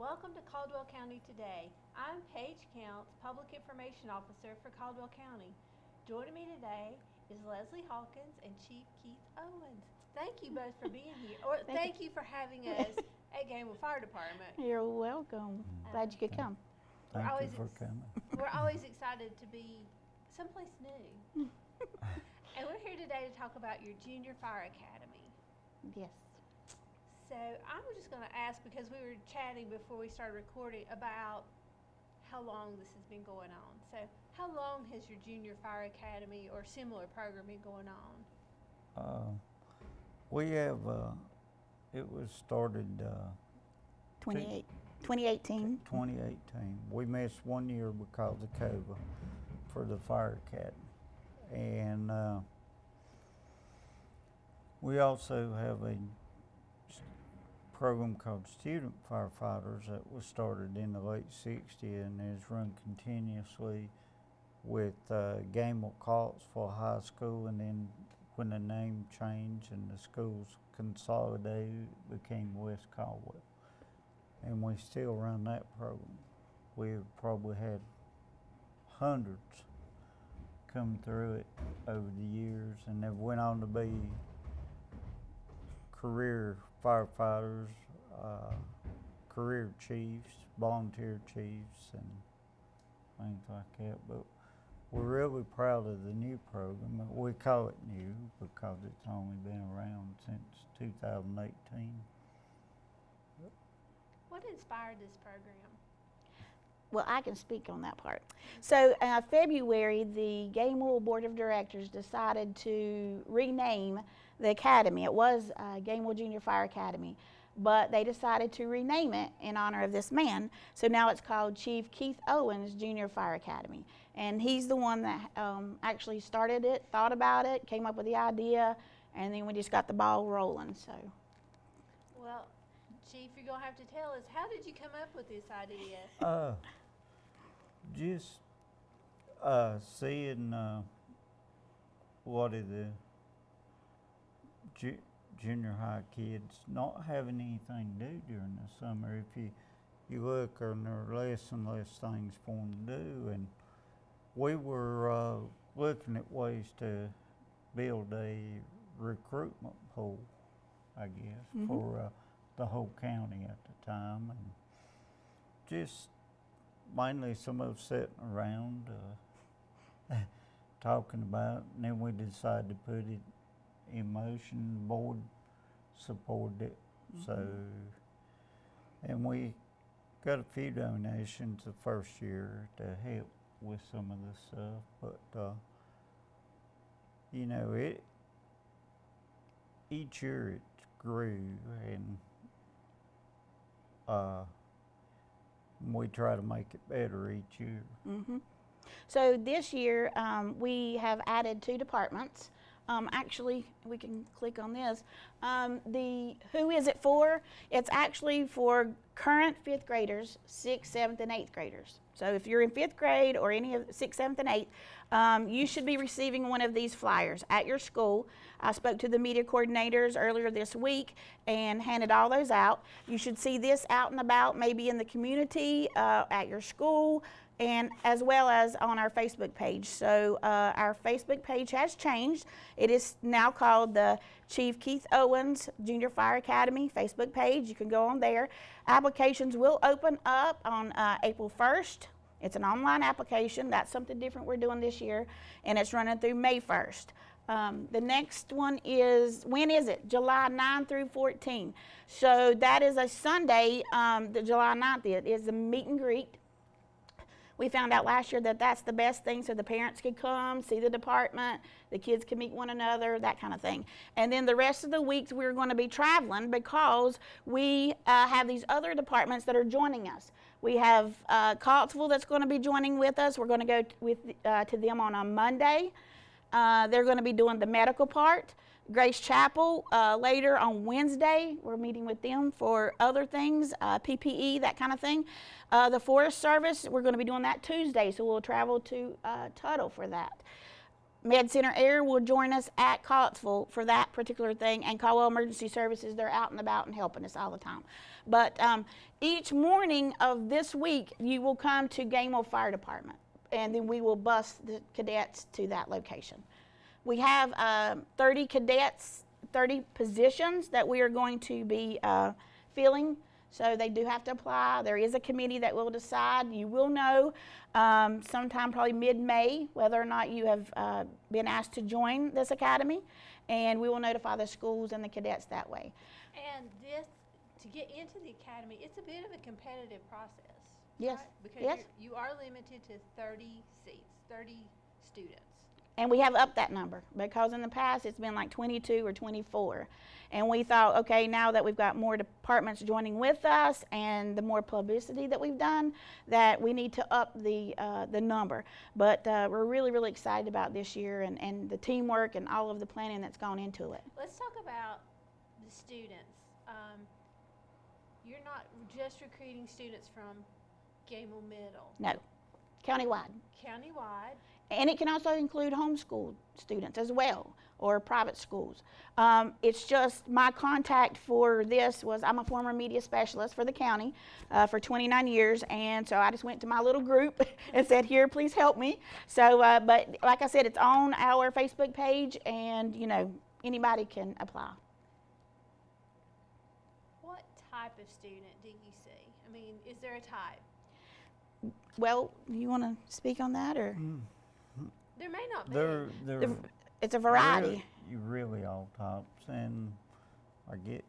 Welcome to Caldwell County Today. I'm Paige Counts, Public Information Officer for Caldwell County. Joining me today is Leslie Hawkins and Chief Keith Owens. Thank you both for being here, or thank you for having us at Gamble Fire Department. You're welcome. Glad you could come. Thank you for coming. We're always excited to be someplace new. And we're here today to talk about your Junior Fire Academy. Yes. So I'm just going to ask, because we were chatting before we started recording about how long this has been going on. So how long has your Junior Fire Academy or similar program been going on? We have, it was started 2018. 2018. We missed 1 year because of COVID for the Fire Academy. And we also have a program called Student Firefighters that was started in the late '60s and is run continuously with Gamble Clarksville High School, and then when the name changed and the schools consolidated, it became West Caldwell. And we still run that program. We've probably had hundreds come through it over the years, and they've went on to be career firefighters, career chiefs, volunteer chiefs, and things like that. But we're really proud of the new program. We call it new because it's only been around since 2018. What inspired this program? Well, I can speak on that part. So February, the Gamble Board of Directors decided to rename the academy. It was Gamble Junior Fire Academy, but they decided to rename it in honor of this man. So now it's called Chief Keith Owens Junior Fire Academy. And he's the one that actually started it, thought about it, came up with the idea, and then we just got the ball rolling. So, well, Chief, you're going to have to tell us, how did you come up with this idea? Just seeing what are the junior high kids not having anything to do during the summer. If you look, and there are less and less things for them to do, and we were looking at ways to build a recruitment pool, I guess, for the whole county at the time, and just mainly some of us sitting around talking about it, and then we decided to put it in motion. The board supported it, so, and we got a few donations the first year to help with some of the stuff, but you know, each year it grew, and we try to make it better each year. So this year we have added 2 departments. Actually, we can click on this. The who is it for? It's actually for current 5th graders, 6th, 7th, and 8th graders. So if you're in 5th grade or any of 6th, 7th, and 8th, you should be receiving one of these flyers at your school. I spoke to the media coordinators earlier this week and handed all those out. You should see this out and about, maybe in the community, at your school, and as well as on our Facebook page. So our Facebook page has changed. It is now called the Chief Keith Owens Junior Fire Academy Facebook page. You can go on there. Applications will open up on April 1st. It's an online application. That's something different we're doing this year, and it's running through May 1st. The next one is, when is it? July 9 through 14. So that is a Sunday, the July 9th. It is a meet and greet. We found out last year that that's the best thing, so the parents could come, see the department, the kids can meet one another, that kind of thing. And then the rest of the weeks we're going to be traveling because we have these other departments that are joining us. We have Clarksville that's going to be joining with us. We're going to go to them on a Monday. They're going to be doing the medical part. Grace Chapel later on Wednesday. We're meeting with them for other things, PPE, that kind of thing. The Forest Service, we're going to be doing that Tuesday, so we'll travel to Tuttle for that. Med Center Air will join us at Collettsville for that particular thing, and Caldwell Emergency Services, they're out and about and helping us all the time. But each morning of this week, you will come to Gamewell Fire Department, and then we will bus the cadets to that location. We have 30 cadets, 30 positions that we are going to be filling. So they do have to apply. There is a committee that will decide. You will know sometime probably mid-May whether or not you have been asked to join this academy, and we will notify the schools and the cadets that way. And this, to get into the academy, it's a bit of a competitive process. Yes. Right? Because Yes. you are limited to 30 seats, 30 students. And we have upped that number because in the past it's been like 22 or 24. And we thought, okay, now that we've got more departments joining with us and the more publicity that we've done, that we need to up the number. But we're really, really excited about this year and the teamwork and all of the planning that's gone into it. Let's talk about the students. You're not just recruiting students from Gamewell Middle. No, countywide. Countywide. And it can also include homeschool students as well, or private schools. It's just my contact for this was, I'm a former media specialist for the county for 29 years, and so I just went to my little group and said, here, please help me. So, but like I said, it's on our Facebook page, and you know, anybody can apply. What type of student do you see? I mean, is there a type? Well, you want to speak on that, or? There may not be. It's a variety. Really all types, and I get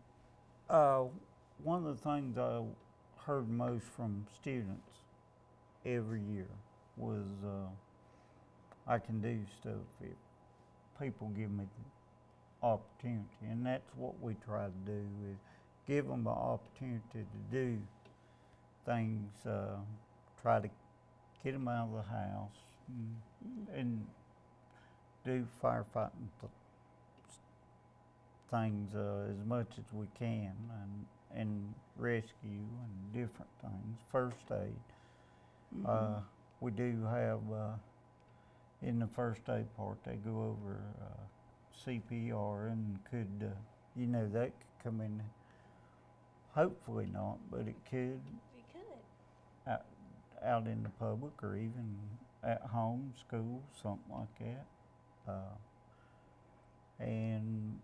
one of the things I heard most from students every year was I can do stuff if people give me the opportunity, and that's what we try to do is give them the opportunity to do things, try to get them out of the house and do firefighting things as much as we can, and rescue and different things, first aid. We do have, in the first aid part, they go over CPR and could, you know, that could come in, hopefully not, but it could. It could. Out in the public or even at home, school, something like that. And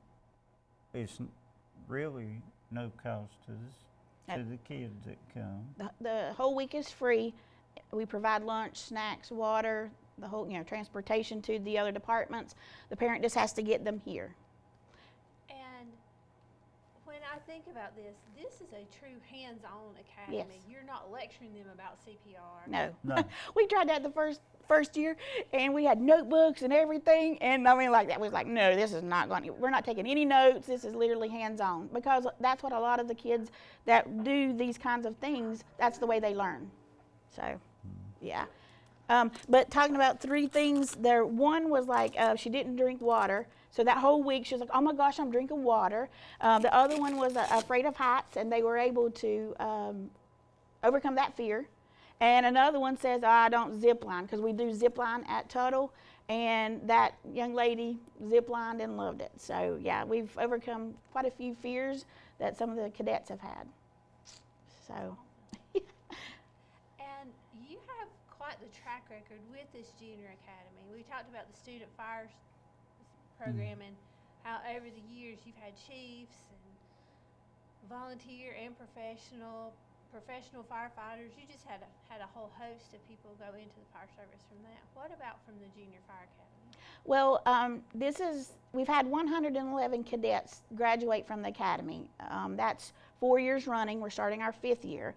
it's really no cost to the kids that come. The whole week is free. We provide lunch, snacks, water, the whole, you know, transportation to the other departments. The parent just has to get them here. And when I think about this is a true hands-on academy. Yes. You're not lecturing them about CPR. No. We tried that the first year, and we had notebooks and everything, and I mean, like, that was like, no, this is not going to, we're not taking any notes. This is literally hands-on, because that's what a lot of the kids that do these kinds of things, that's the way they learn. So, yeah. But talking about 3 things there, one was like she didn't drink water. So that whole week she was like, oh my gosh, I'm drinking water. The other one was afraid of heights, and they were able to overcome that fear. And another one says, I don't zip line, because we do zip line at Tuttle, and that young lady zip lined and loved it. So yeah, we've overcome quite a few fears that some of the cadets have had. So. And you have quite the track record with this junior academy. We talked about the student fire program and how over the years you've had chiefs and volunteer and professional firefighters. You just had a whole host of people go into the fire service from that. What about from the junior fire academy? Well, we've had 111 cadets graduate from the academy. That's 4 years running. We're starting our 5th year.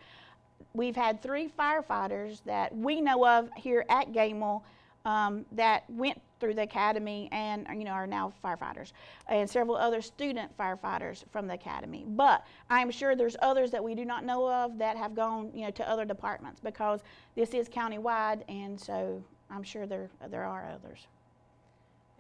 We've had 3 firefighters that we know of here at Gamewell that went through the academy and, you know, are now firefighters, and several other student firefighters from the academy. But I'm sure there's others that we do not know of that have gone, you know, to other departments, because this is countywide, and so I'm sure there are others.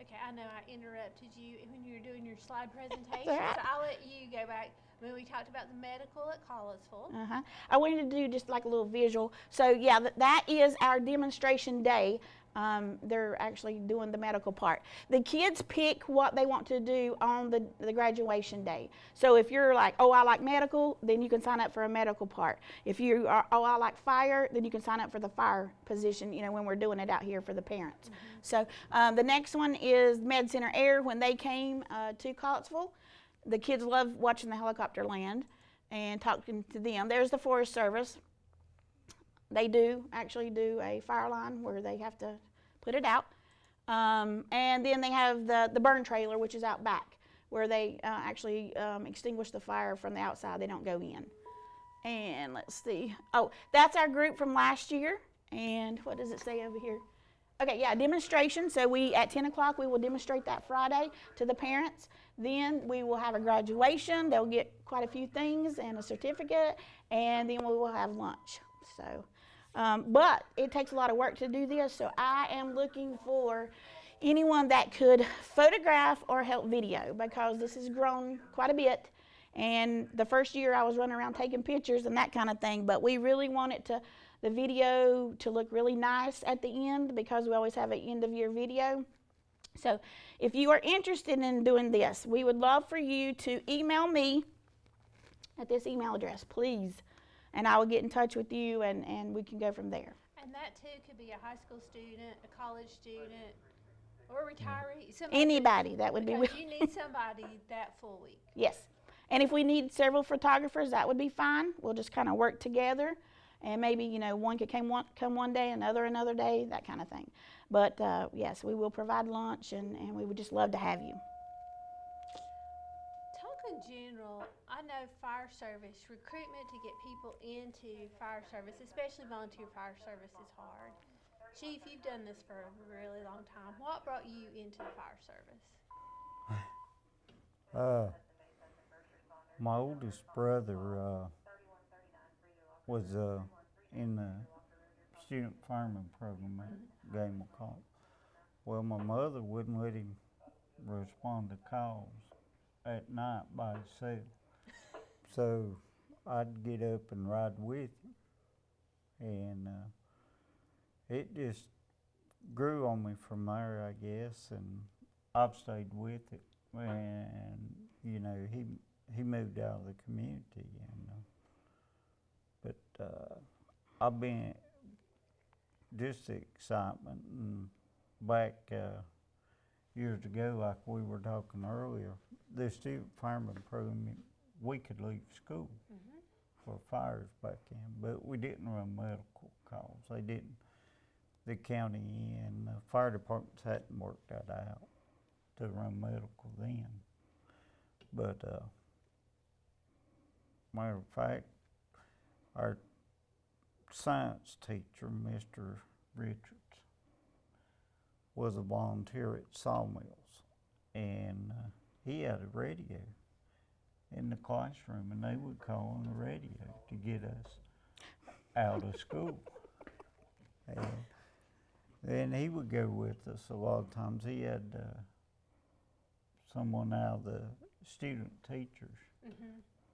Okay, I know I interrupted you when you were doing your slide presentation, Right. so I'll let you go back. When we talked about the medical at Collettsville. I wanted to do just like a little visual. So yeah, that is our demonstration day They're actually doing the medical part. The kids pick what they want to do on the graduation day. So if you're like, oh, I like medical, then you can sign up for a medical part. If you are, oh, I like fire, then you can sign up for the fire position, you know, when we're doing it out here for the parents. So the next one is Med Center Air. When they came to Collettsville, the kids love watching the helicopter land and talking to them. There's the Forest Service. They do actually do a fire line where they have to put it out. And then they have the burn trailer, which is out back, where they actually extinguish the fire from the outside. They don't go in. And let's see. Oh, that's our group from last year. And what does it say over here? Okay, yeah, demonstration. So we, at 10 o'clock, we will demonstrate that Friday to the parents. Then we will have a graduation. They'll get quite a few things and a certificate. And then we will have lunch. So. But it takes a lot of work to do this, so I am looking for anyone that could photograph or help video, because this has grown quite a bit. And the first year I was running around taking pictures and that kind of thing, but we really want it the video to look really nice at the end, because we always have an end of year video. So if you are interested in doing this, we would love for you to email me at this email address, please. And I will get in touch with you, and we can go from there. And that too could be a high school student, a college student, or a retiree. Anybody that would be. Because you need somebody that full week. Yes. And if we need several photographers, that would be fine. We'll just kind of work together, and maybe, you know, one could come one day, another day, that kind of thing. But yes, we will provide lunch, and we would just love to have you. In general, I know fire service recruitment to get people into fire service, especially volunteer fire service, is hard. Chief, you've done this for a really long time. What brought you into the fire service? My oldest brother was in the student fireman program at Gamble College. Well, my mother wouldn't let him respond to calls at night by himself. So I'd get up and ride with him. And it just grew on me from there, I guess, and I've stayed with it. And, you know, he moved out of the community, and but I've been just the excitement, and back years ago, like we were talking earlier, the student fireman program, we could leave school for fires back then, but we didn't run medical calls. They didn't. The county and the fire departments hadn't worked that out to run medical then. But matter of fact, our science teacher, Mr. Richards, was a volunteer at Sawmills, and he had a radio in the classroom, and they would call on the radio to get us out of school. And then he would go with us a lot of times. He had someone out of the student teachers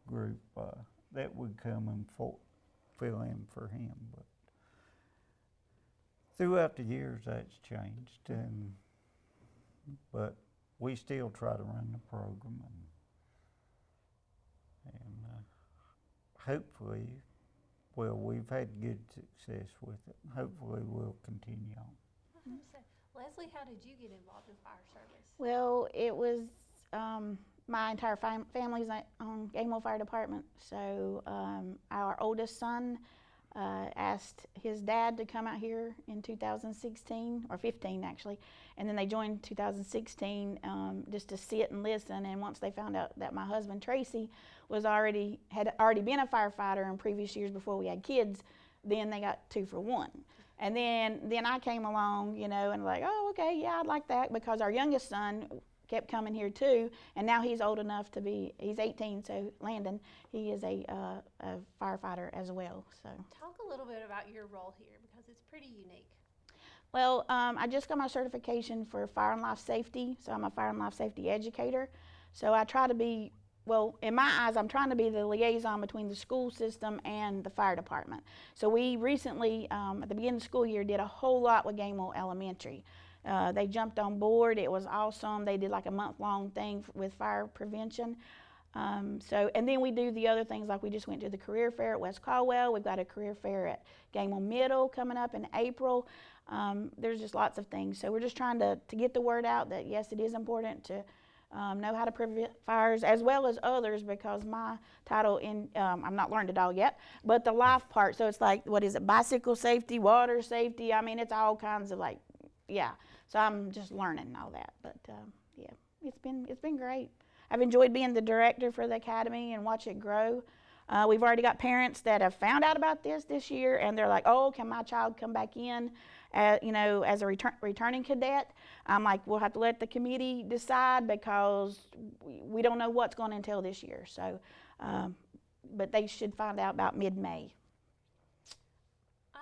group that would come and fill in for him. But throughout the years, that's changed, but we still try to run the program, and hopefully, well, we've had good success with it. Hopefully, we'll continue on. Leslie, how did you get involved in fire service? Well, it was my entire family's on Gamble Fire Department. So our oldest son asked his dad to come out here in 2016, or 15 actually, and then they joined 2016 just to sit and listen. And once they found out that my husband Tracy had already been a firefighter in previous years before we had kids, then they got 2 for 1. And then I came along, you know, and like, oh, okay, yeah, I'd like that, because our youngest son kept coming here too, and now he's old enough to be, he's 18, so Landon, he is a firefighter as well. So talk a little bit about your role here, because it's pretty unique. Well, I just got my certification for fire and life safety, so I'm a fire and life safety educator. So I try to be well, in my eyes, I'm trying to be the liaison between the school system and the fire department. So we recently, at the beginning of the school year, did a whole lot with Gamewell Elementary. They jumped on board. It was awesome. They did like a month-long thing with fire prevention. And then we do the other things, like we just went to the career fair at West Caldwell. We've got a career fair at Gamewell Middle coming up in April. There's just lots of things. So we're just trying to get the word out that yes, it is important to know how to prevent fires as well as others, because my title I've not learned it all yet, but the life part, so it's like, what is it, bicycle safety, water safety, I mean, it's all kinds of like, yeah, so I'm just learning all that, but yeah, it's been great. I've enjoyed being the director for the academy and watch it grow. We've already got parents that have found out about this year, and they're like, oh, can my child come back in as a returning cadet? I'm like, we'll have to let the committee decide, because we don't know what's going to entail this year. So, but they should find out about mid-May.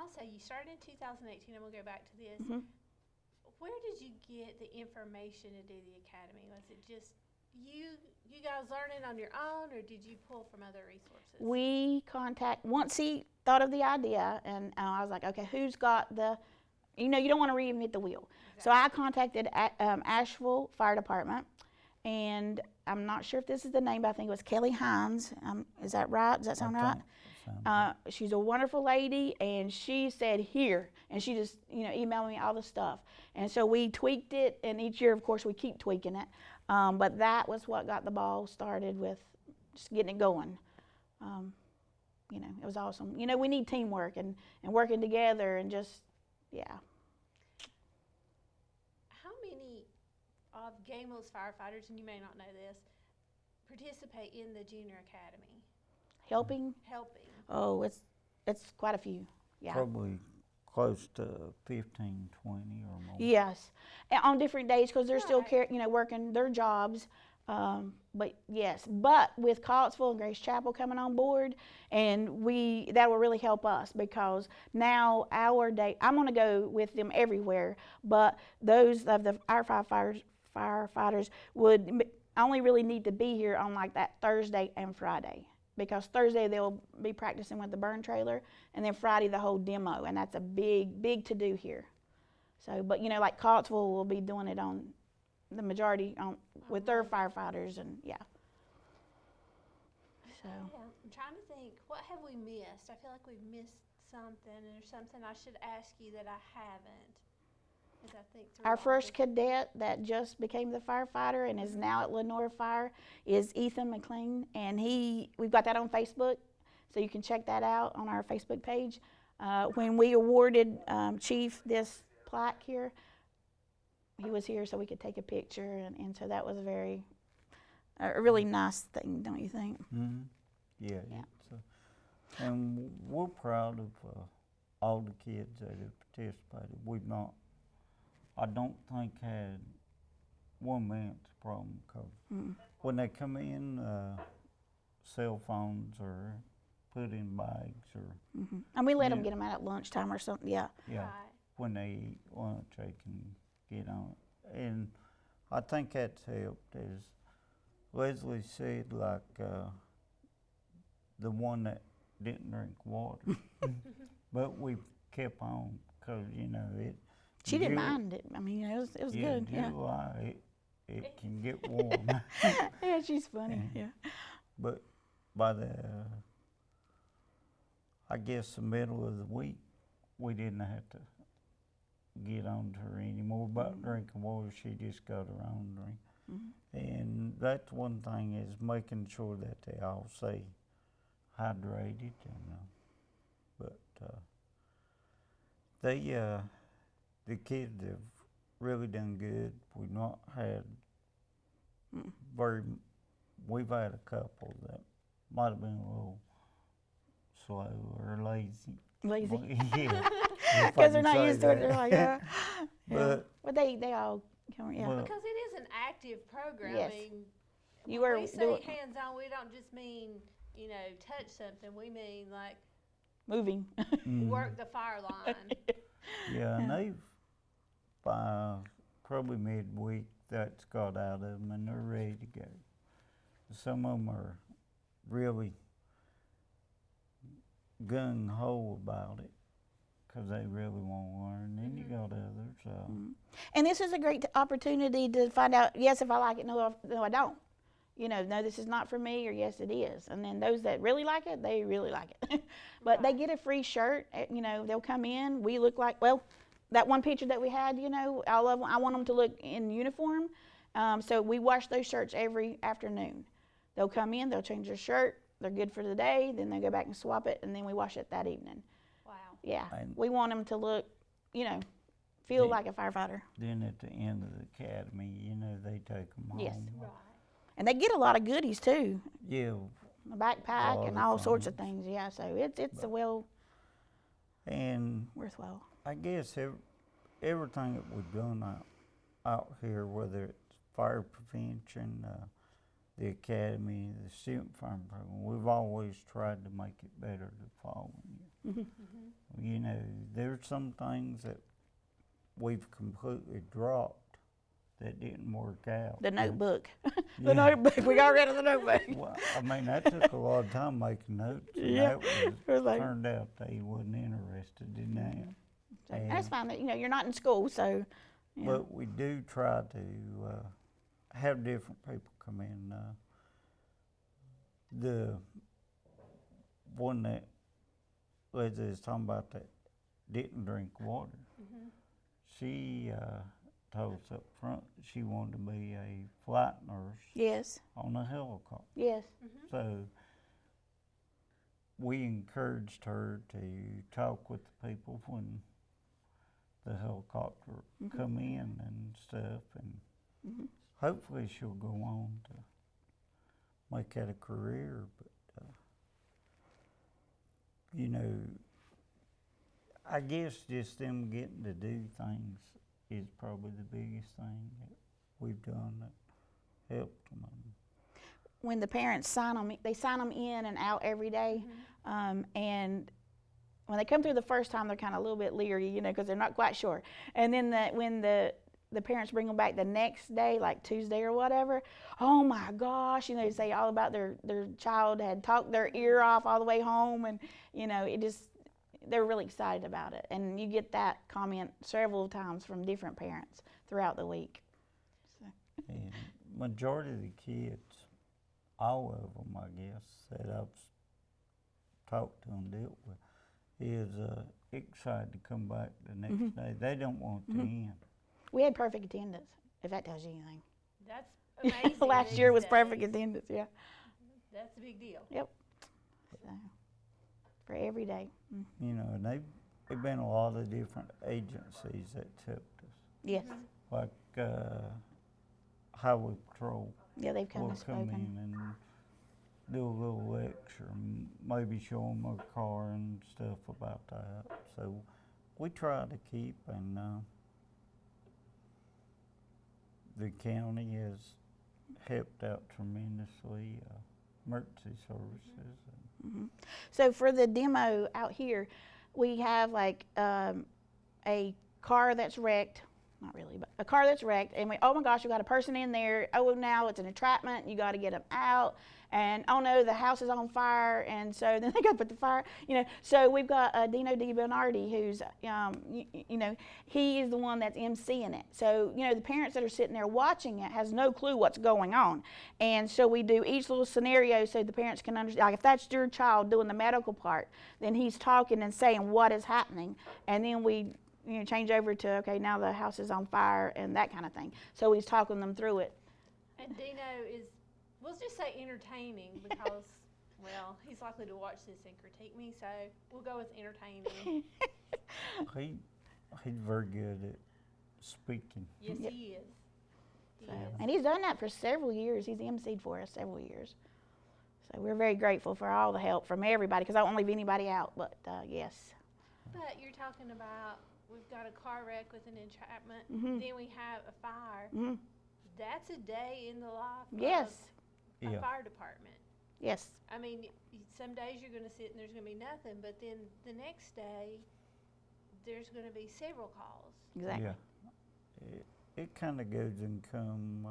Also, you started in 2018, and we'll go back to this. Mm-hmm. Where did you get the information to do the academy? Was it just you guys learning on your own, or did you pull from other resources? Once he thought of the idea, and I was like, okay, who's got you don't want to reinvent the wheel. Exactly. So I contacted Asheville Fire Department, and I'm not sure if this is the name, but I think it was Kelly Hines. Is that right? Does that sound right? She's a wonderful lady, and she said here, and she just emailed me all the stuff. And so we tweaked it, and each year, of course, we keep tweaking it. But that was what got the ball started with just getting it going. It was awesome. We need teamwork and working together and just, yeah. How many of Gamewell's firefighters, and you may not know this, participate in the junior academy? Helping? Oh, it's quite a few, yeah. Probably close to 15, 20 or more. Yes, and on different days, because they're still Right. working their jobs. But yes, but with Collinsville and Grace Chapel coming on board, and that will really help us, because now our day, I'm going to go with them everywhere, but those of our firefighters would only really need to be here on like that Thursday and Friday, because Thursday they'll be practicing with the burn trailer, and then Friday the whole demo, and that's a big to do here. So, but like Collinsville will be doing it on the majority with their firefighters, and yeah. So. Yeah, I'm trying to think, what have we missed? I feel like we've missed something, or something I should ask you that I haven't. As I think through Our all first this. cadet that just became the firefighter and is now at Lenore Fire is Ethan McLean, and we've got that on Facebook, so you can check that out on our Facebook page. When we awarded Chief this plaque here, he was here so we could take a picture, and so that was a really nice thing, don't you think? Mm-hmm. Yeah. Yeah. And we're proud of all the kids that have participated. We've not, I don't think, had 1 minute's problem, because when they come in, cell phones are put in bags, or And we let them get them out at lunchtime or something. Yeah. yeah, Right. when they eat lunch, they can get on it. And I think that's helped, as Leslie said, like the one that didn't drink water. But we kept on, because, She didn't mind it. I mean, it was good. Yeah. July, it can get warm. Yeah, she's funny. Yeah. But by I guess the middle of the week, we didn't have to get on to her anymore about drinking water. She just got her own drink. And that's one thing, is making sure that they all stay hydrated. But the kids have really done good. We've not had we've had a couple that might have been a little slow or lazy. Lazy. Yeah. Because they're not used to it. They're like, yeah. But they all come, yeah. Well, Because it is an active program. Yes. I mean, You when were we say doing- hands-on, we don't just mean, touch something. We mean, like, Moving. work the fire line. yeah, and they've, by probably midweek, that's got out of them and they're ready to go. some of them are really gung-ho about it because they really want to learn. Then you got others. And this is a great opportunity to find out, yes, if I like it, no, I don't. You know, no, this is not for me, or yes, it is. And then those that really like it, they really like it. But they get a free shirt. You know, they'll come in. We look like, well, that one picture that we had, you know, I want them to look in uniform. So we wash those shirts every afternoon. They'll come in, they'll change their shirt. They're good for the day. Then they go back and swap it, and then we wash it that evening. Wow. Yeah, And we want them to look, you know, feel like a firefighter. then at the end of the academy, you know, they take them home. Yes. Right. And they get a lot of goodies too, Yeah, a backpack lot and of all sorts of things. things. Yeah, so it's a well and worthwhile. I guess everything that we've done out here, whether it's fire prevention, the academy, the student farm program, we've always tried to make it better the following year. You know, there's some things that we've completely dropped that didn't work out. The notebook, Yeah. notebook. We got rid of the notebook. Well, I mean, that took a lot of time making notes, and Yeah. that It was like, turned out they wasn't interested in that. so that's fine. That, you know, you're not in school, so. Yeah. But we do try to have different people come in. The one that Leslie was talking about that didn't drink water, she told us up front she wanted to be a flight nurse Yes. on a helicopter. Yes. So we encouraged her to talk with the people when the helicopter come in and stuff, and hopefully she'll go on to make that a career. But you know, I guess just them getting to do things is probably the biggest thing that we've done that helped them. When the parents sign them, they sign them in and out every day. And when they come through the first time, they're kind of a little bit leery, you know, because they're not quite sure. And then when the parents bring them back the next day, like Tuesday or whatever, oh my gosh, you know, they say all about their child had talked their ear off all the way home, and you know, they're really excited about it. And you get that comment several times from different parents throughout the week. So. And majority of the kids, all of them, I guess, that I've talked to and dealt with, is excited to come back the next day. They don't want it to end. We had perfect attendance, if that tells you anything. That's amazing. Last these year was days. perfect attendance, yeah. That's a big deal. Yep. So, for every day. You know, and they've been a lot of different agencies that helped us, Yes. like Highway Patrol Yeah, they've come will and come spoken. in and do a little lecture, and maybe show them their car and stuff about that. So we try to keep, and the county has helped out tremendously, emergency services. So for the demo out here, we have like a car that's wrecked. Not really, but a car that's wrecked, and oh my gosh, we got a person in there. Oh, now it's an entrapment. You got to get them out. And oh no, the house is on fire, and so then they got to put the fire. You know, so we've got Dino DiBernardi, who's you know, he is the one that's emceeing it. So you know, the parents that are sitting there watching it has no clue what's going on, and so we do each little scenario so the parents can understand. Like if that's your child doing the medical part, then he's talking and saying what is happening, and then we change over to, okay, now the house is on fire and that kind of thing. So he's talking them through it. And Dino is, we'll just say entertaining because, well, he's likely to watch this and critique me, so we'll go with entertaining. He's very good at speaking. Yes, Yep. he is. He So, is. and he's done that for several years. He's emceed for us several years. So we're very grateful for all the help from everybody, because I won't leave anybody out, but yes. But you're talking about, we've got a car wreck with an entrapment, then we have a fire. That's a day in the life Yes. of a Yeah. fire department. Yes. I mean, some days you're going to sit and there's going to be nothing, but then the next day there's going to be several calls. Exactly. Yeah. It kind of goes and come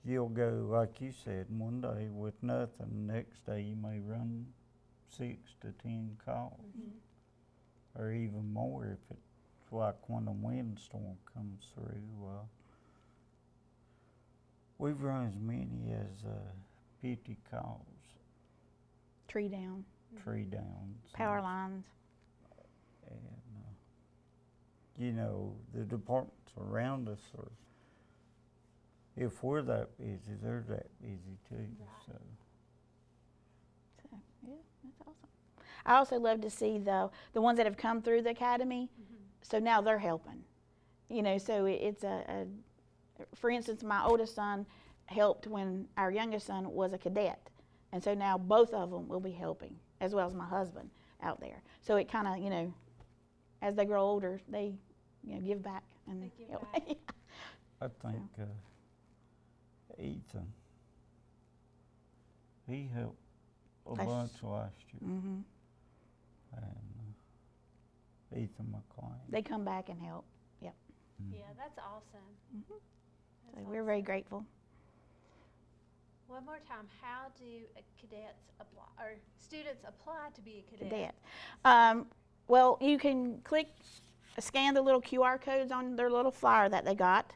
you'll go, like you said, one day with nothing, next day you may run 6 to 10 calls, or even more if it's like when a windstorm comes through. We've run as many as 50 calls, Tree down, tree downs. power lines. And, you know, the departments around us are, if we're that busy, they're that busy too, so. So, yeah, that's awesome. I also love to see the ones that have come through the academy. So now they're helping. You know, so it's for instance, my oldest son helped when our youngest son was a cadet. And so now both of them will be helping, as well as my husband out there. So it kind of, you know, as they grow older, they, you know, give back. And They give help. back. I think Ethan, he helped a That's- bunch last year, Mm-hmm. and Ethan McLean. They come back and help. Yeah, that's awesome. Mhm. That's So we're very grateful. One more time, how do cadets apply, or students apply to be a cadet? Cadet. Well, you can scan the little QR codes on their little flyer that they got.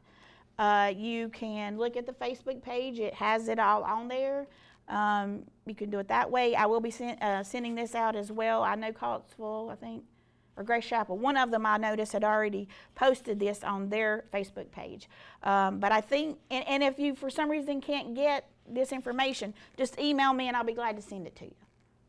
You can look at the Facebook page. It has it all on there. You can do it that way. I will be sending this out as well. I know Collinsville, I think, or Grace Chapel. One of them I noticed had already posted this on their Facebook page. But I think, and if you for some reason can't get this information, just email me and I'll be glad to send it to you.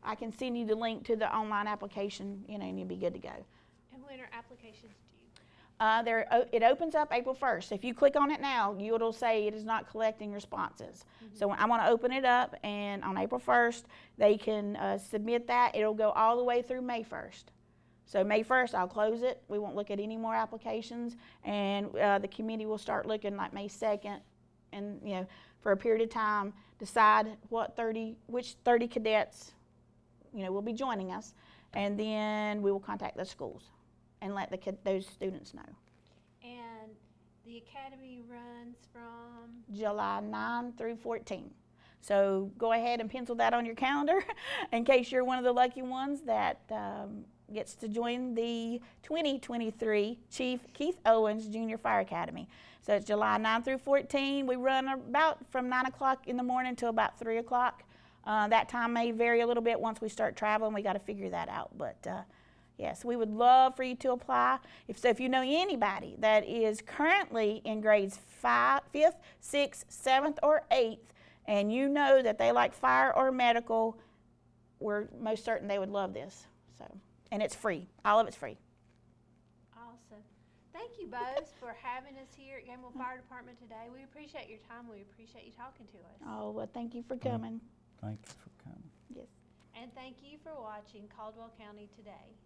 I can send you the link to the online application, you know, and you'll be good to go. And when are applications due? It opens up April 1st. If you click on it now, it'll say it is not collecting responses. So I'm going to open it up, and on April 1st, they can submit that. It'll go all the way through May 1st. So May 1st, I'll close it. We won't look at any more applications, and the committee will start looking like May 2nd, and you know, for a period of time, decide which 30 cadets, you know, will be joining us, and then we will contact the schools and let those students know. And the academy runs from? July 9 through 14. So go ahead and pencil that on your calendar in case you're one of the lucky ones that gets to join the 2023 Chief Keith Owens Junior Fire Academy. So it's July 9 through 14. We run about from 9 o'clock in the morning till about 3 o'clock. That time may vary a little bit once we start traveling. We got to figure that out. But yes, we would love for you to apply. If you know anybody that is currently in grades 5th, 6th, 7th, or 8th, and you know that they like fire or medical, we're most certain they would love this. So, and it's free. All of it's free. Awesome. Thank you both for having us here at Gamble Fire Department today. We appreciate your time. We appreciate you talking to us. Oh, well, thank you for coming. Thank you for coming. Yes. And thank you for watching Caldwell County Today.